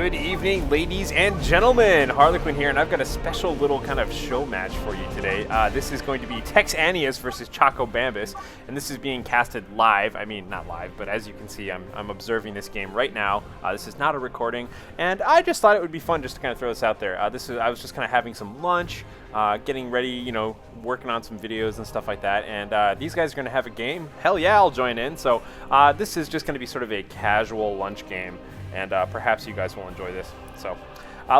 Good evening, ladies and gentlemen. Harlequin here, and I've got a special little kind of show match for you today. This is going to be Texaneous versus Choko Bambus, and this is being casted live. I mean, not live, but as you can see, I'm observing this game right now. This is not a recording, and I just thought it would be fun just to kind of throw this out there. I was just kind of having some lunch, getting ready, you know, working on some videos and stuff like that, and these guys are going to have a game. Hell yeah, I'll join in. So this is just going to be sort of a casual lunch game, and perhaps you guys will enjoy this. So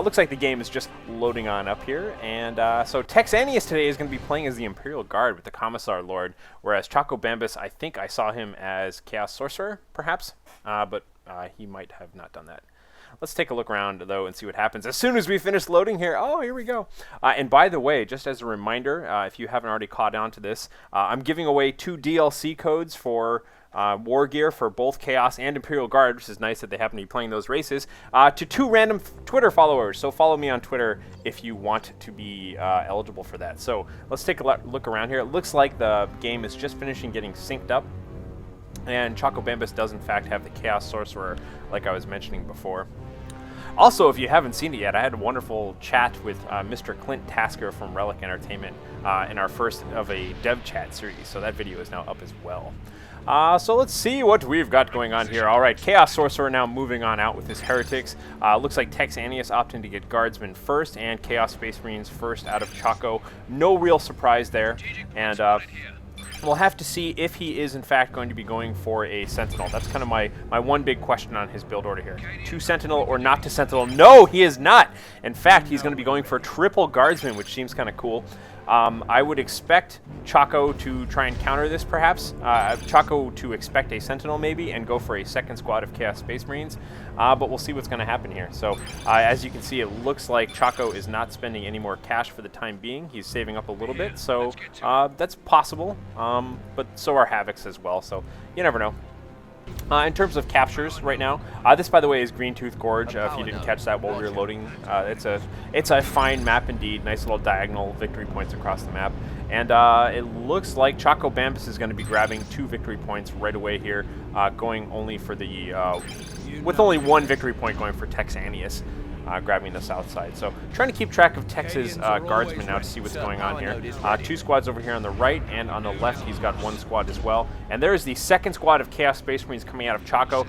looks like the game is just loading on up here, and so Texaneous today is going to be playing as the Imperial Guard with the Commissar Lord, whereas Choko Bambus, I think I saw him as Chaos Sorcerer, perhaps, but he might have not done that. Let's take a look around, though, and see what happens as soon as we finish loading here. Oh, here we go. And by the way, just as a reminder, if you haven't already caught on to this, I'm giving away 2 DLC codes for War Gear for both Chaos and Imperial Guard, which is nice that they happen to be playing those races, to 2 random Twitter followers. So follow me on Twitter if you want to be eligible for that. So let's take a look around here. It looks like the game is just finishing getting synced up, and Choko Bambus does in fact have the Chaos Sorcerer, like I was mentioning before. Also, if you haven't seen it yet, I had a wonderful chat with Mr. Clint Tasker from Relic Entertainment in our first of a dev chat series, so that video is now up as well. So let's see what we've got going on here. All right, Chaos Sorcerer now moving on out with his Heretics. Looks like Texaneous opting to get Guardsmen first and Chaos Space Marines first out of Choko. No real surprise there, and we'll have to see if he is in fact going to be going for a Sentinel. That's kind of my one big question on his build order here. To Sentinel or not to Sentinel? No, he is not. In fact, he's going to be going for triple Guardsmen, which seems kind of cool. I would expect Choko to try and counter this, perhaps. Choko to expect a Sentinel maybe and go for a second squad of Chaos Space Marines. But we'll see what's going to happen here. So as you can see, it looks like Choko is not spending any more cash for the time being. He's saving up a little bit, so that's possible. But so are Havocs as well, so you never know. In terms of captures right now, this, by the way, is Greentooth Gorge. If you didn't catch that while we were loading, it's a fine map indeed. Nice little diagonal victory points across the map. And it looks like Choko Bambus is going to be grabbing 2 victory points right away here, going only for the, with only 1 victory point going for Texaneous. Grabbing the south side. So trying to keep track of Tex's Guardsmen now to see what's going on here. 2 squads over here on the right, and on the left he's got 1 squad as well. And there is the second squad of Chaos Space Marines coming out of Choko.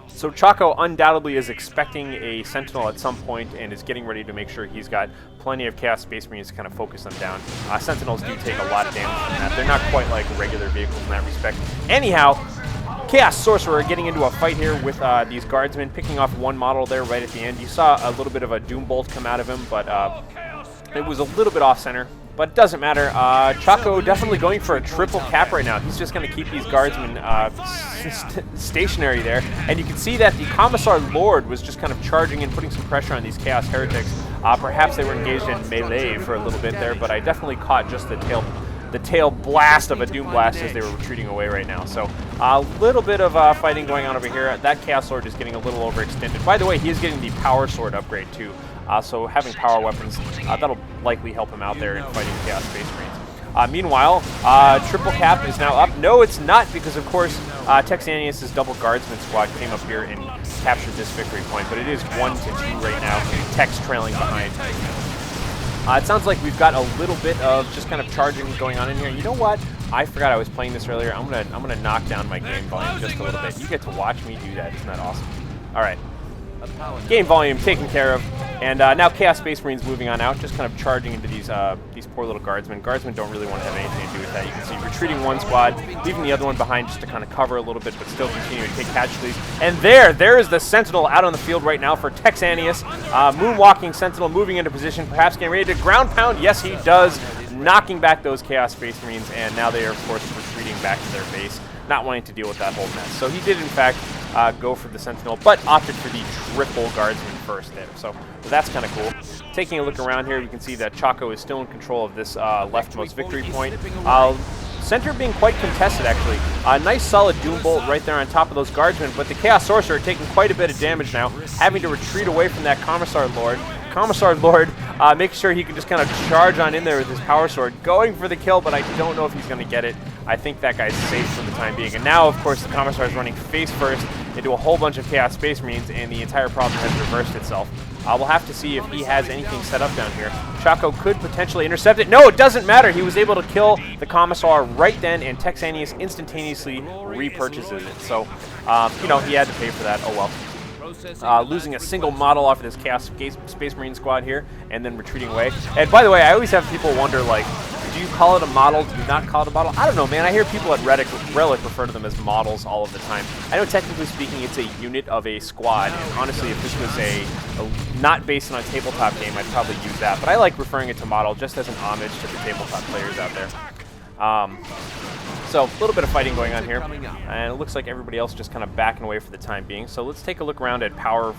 So Choko undoubtedly is expecting a Sentinel at some point and is getting ready to make sure he's got plenty of Chaos Space Marines to kind of focus them down. Sentinels do take a lot of damage from that. They're not quite like regular vehicles in that respect. Anyhow, Chaos Sorcerer getting into a fight here with these Guardsmen, picking off 1 model there right at the end. You saw a little bit of a Doom Bolt come out of him, but it was a little bit off-center. But it doesn't matter. Choko definitely going for a triple cap right now. He's just going to keep these Guardsmen stationary there. And you can see that the Commissar Lord was just kind of charging and putting some pressure on these Chaos Heretics. Perhaps they were engaged in melee for a little bit there, but I definitely caught just the tail blast of a Doom Blast as they were retreating away right now. So a little bit of fighting going on over here. That Chaos Sword is getting a little overextended. By the way, he is getting the Power Sword upgrade too. So having power weapons, that'll likely help him out there in fighting Chaos Space Marines. Meanwhile, triple cap is now up. No, it's not, because of course Texaneous' double Guardsman squad came up here and captured this victory point, but it is 1-2 right now. Tex trailing behind. It sounds like we've got a little bit of just kind of charging going on in here. You know what? I forgot I was playing this earlier. I'm gonna knock down my game volume just a little bit. You get to watch me do that. Isn't that awesome? All right. Game volume taken care of, and now Chaos Space Marines moving on out, just kind of charging into these poor little Guardsmen. Guardsmen don't really want to have anything to do with that. You can see retreating 1 squad, leaving the other one behind just to kind of cover a little bit, but still continuing to take casualties. And there is the Sentinel out on the field right now for Texaneous. Moonwalking Sentinel moving into position, perhaps getting ready to ground pound. Yes, he does, knocking back those Chaos Space Marines, and now they are, of course, retreating back to their base, not wanting to deal with that whole mess. So he did, in fact, go for the Sentinel, but opted for the triple Guardsman first there. So that's kind of cool. Taking a look around here, you can see that Choko is still in control of this leftmost victory point. Center being quite contested, actually. Nice solid Doom Bolt right there on top of those Guardsmen, but the Chaos Sorcerer taking quite a bit of damage now, having to retreat away from that Commissar Lord. Commissar Lord making sure he can just kind of charge on in there with his Power Sword, going for the kill, but I don't know if he's going to get it. I think that guy's safe for the time being. And now, of course, the Commissar is running face first into a whole bunch of Chaos Space Marines, and the entire problem has reversed itself. We'll have to see if he has anything set up down here. Choko could potentially intercept it. No, it doesn't matter. He was able to kill the Commissar right then, and Texaneous instantaneously repurchases it. So, you know, he had to pay for that. Oh, well. Losing a single model off of this Chaos Space Marine squad here, and then retreating away. And by the way, I always have people wonder, like, do you call it a model? Do you not call it a model? I don't know, man. I hear people at Relic refer to them as models all of the time. I know technically speaking it's a unit of a squad, and honestly, if this was a not based on a tabletop game, I'd probably use that. But I like referring it to model just as an homage to the tabletop players out there. So, a little bit of fighting going on here, and it looks like everybody else just kind of backing away for the time being. So let's take a look around at power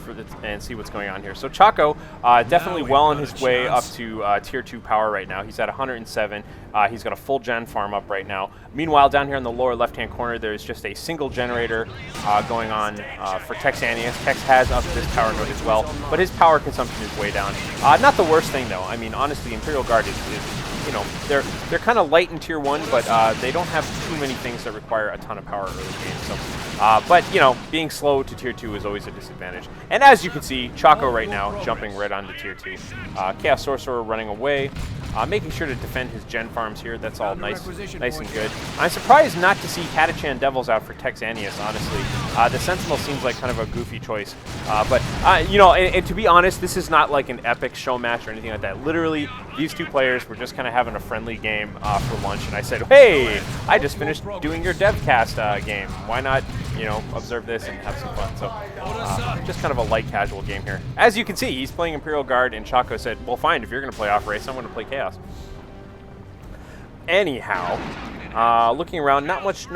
and see what's going on here. So Choko, definitely well on his way up to Tier 2 power right now. He's at 107. He's got a full gen farm up right now. Meanwhile, down here in the lower left-hand corner, there's just a single generator going on for Texaneous. Tex has up this power node as well, but his power consumption is way down. Not the worst thing, though. I mean, honestly, Imperial Guard is you know, they're kind of light in Tier 1, but they don't have too many things that require a ton of power early game. So, but, you know, being slow to Tier 2 is always a disadvantage. And as you can see, Choko right now jumping right onto Tier 2. Chaos Sorcerer running away, making sure to defend his gen farms here. That's all nice and good. I'm surprised not to see Catachan Devils out for Texaneous, honestly. The Sentinel seems like kind of a goofy choice. But, you know, and to be honest, this is not like an epic show match or anything like that. Literally, these two players were just kind of having a friendly game for lunch, and I said, hey, I just finished doing your DevCast game. Why not, you know, observe this and have some fun? So just kind of a light casual game here. As you can see, he's playing Imperial Guard, and Choko said, well, fine, if you're going to play off race, I'm going to play Chaos. Anyhow, looking around, not much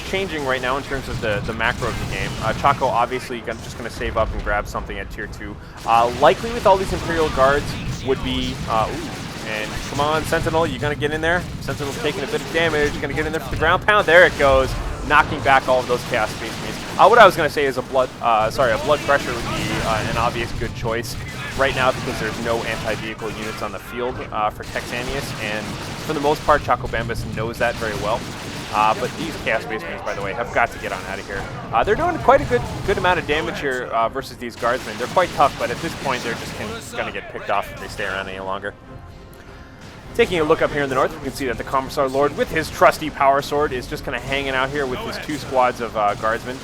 changing right now in terms of the macro of the game. Choko obviously just going to save up and grab something at Tier 2. Likely with all these Imperial Guards would be, and come on, Sentinel, you going to get in there? Sentinel's taking a bit of damage. You're going to get in there for the ground pound. There it goes, knocking back all of those Chaos Space Marines. What I was going to say is a blood pressure would be an obvious good choice right now because there's no anti-vehicle units on the field for Texaneous, and for the most part, Choko Bambus knows that very well. But these Chaos Space Marines, by the way, have got to get on out of here. They're doing quite a good amount of damage here versus these Guardsmen. They're quite tough, but at this point, they're just going to get picked off if they stay around any longer. Taking a look up here in the north, we can see that the Commissar Lord, with his trusty power sword, is just kind of hanging out here with his two squads of Guardsmen.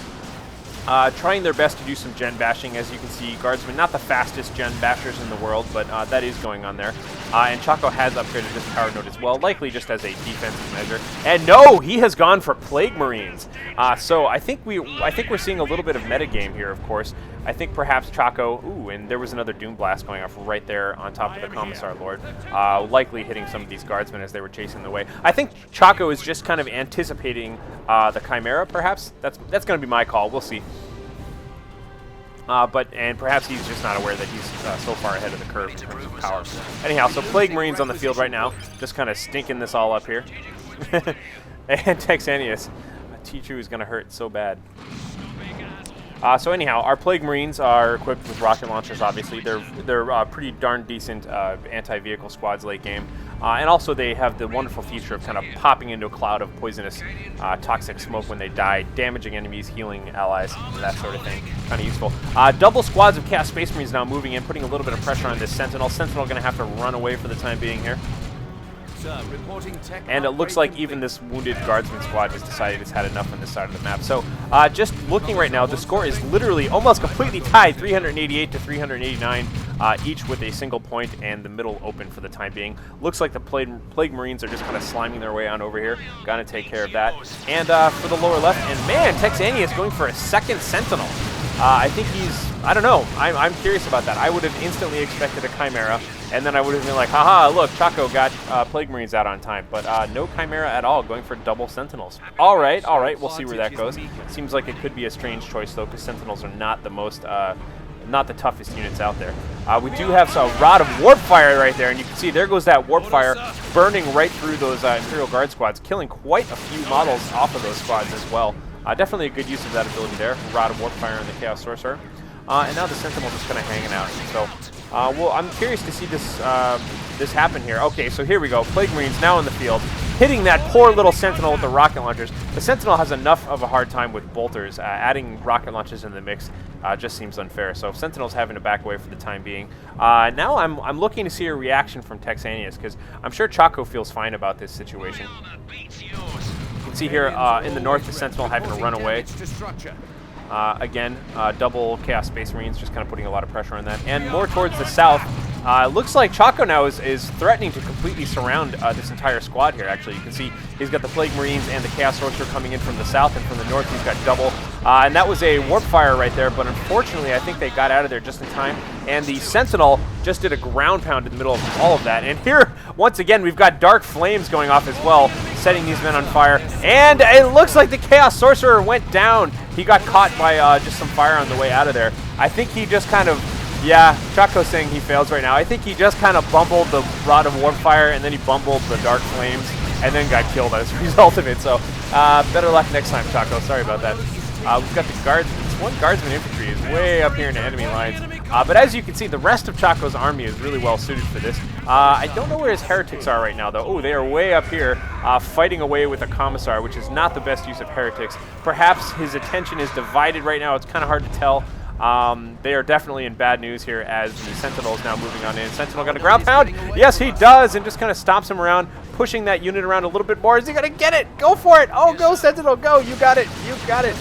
Trying their best to do some gen bashing. As you can see, Guardsmen, not the fastest gen bashers in the world, but that is going on there. And Choko has upgraded this power node as well, likely just as a defensive measure. And no, he has gone for Plague Marines. So I think we're seeing a little bit of metagame here, of course. I think perhaps Choko, ooh, and there was another Doom Blast going off right there on top of the Commissar Lord, likely hitting some of these Guardsmen as they were chasing the way. I think Choko is just kind of anticipating the Chimera, perhaps. That's going to be my call. We'll see. And perhaps he's just not aware that he's so far ahead of the curve in terms of power. Anyhow, so Plague Marines on the field right now, just kind of stinking this all up here. And Texaneous, T2 is going to hurt so bad. So anyhow, our Plague Marines are equipped with rocket launchers, obviously. They're pretty darn decent anti-vehicle squads late game. And also they have the wonderful feature of kind of popping into a cloud of poisonous toxic smoke when they die, damaging enemies, healing allies, that sort of thing. Kind of useful. Double squads of Chaos Space Marines now moving in, putting a little bit of pressure on this Sentinel. Sentinel going to have to run away for the time being here. And it looks like even this wounded Guardsman squad has decided it's had enough on this side of the map. So just looking right now, the score is literally almost completely tied, 388 to 389, each with a single point and the middle open for the time being. Looks like the Plague Marines are just kind of sliming their way on over here. Gonna take care of that. And for the lower left, and man, Texaneous going for a second Sentinel. I think I don't know, I'm curious about that. I would have instantly expected a Chimera, and then I would have been like, haha, look, Choko got Plague Marines out on time, but no Chimera at all, going for double Sentinels. All right, we'll see where that goes. Seems like it could be a strange choice, though, because Sentinels are not the most, not the toughest units out there. We do have some Rod of Warp Fire right there, and you can see there goes that Warp Fire burning right through those Imperial Guard squads, killing quite a few models off of those squads as well. Definitely a good use of that ability there. Rod of Warp Fire and the Chaos Sorcerer. And now the Sentinel just kind of hanging out. So, well, I'm curious to see this this happen here. Okay, so here we go. Plague Marines now in the field. hitting that poor little Sentinel with the rocket launchers. The Sentinel has enough of a hard time with bolters. Adding rocket launches in the mix just seems unfair. So Sentinel's having to back away for the time being. Now I'm looking to see a reaction from Texaneous, because I'm sure Choko feels fine about this situation. You can see here in the north, the Sentinel having to run away. Again, double Chaos Space Marines, just kind of putting a lot of pressure on that. And more towards the south, looks like Choko now is threatening to completely surround this entire squad here, actually. You can see he's got the Plague Marines and the Chaos Sorcerer coming in from the south, and from the north he's got double. And that was a warp fire right there, but unfortunately I think they got out of there just in time. And the Sentinel just did a ground pound in the middle of all of that. And here, once again, we've got Dark Flames going off as well, setting these men on fire. And it looks like the Chaos Sorcerer went down. He got caught by just some fire on the way out of there. I think he just kind of, yeah, Choco's saying he fails right now. I think he just kind of bumbled the Rod of Warpfire, and then he bumbled the Dark Flames, and then got killed as a result of it. So better luck next time, Choko. Sorry about that. We've got the guards. This one guardsman infantry is way up here in the enemy lines. But as you can see, the rest of Choco's army is really well suited for this. I don't know where his heretics are right now, though. Oh, they are way up here fighting away with a commissar, which is not the best use of heretics. Perhaps his attention is divided right now. It's kind of hard to tell. They are definitely in bad news here, as the Sentinel is now moving on in. Sentinel got a ground pound. Yes, he does, and just kind of stomps him around, pushing that unit around a little bit more. Is he going to get it? Go for it. Oh, go, Sentinel, go. You got it. You got it.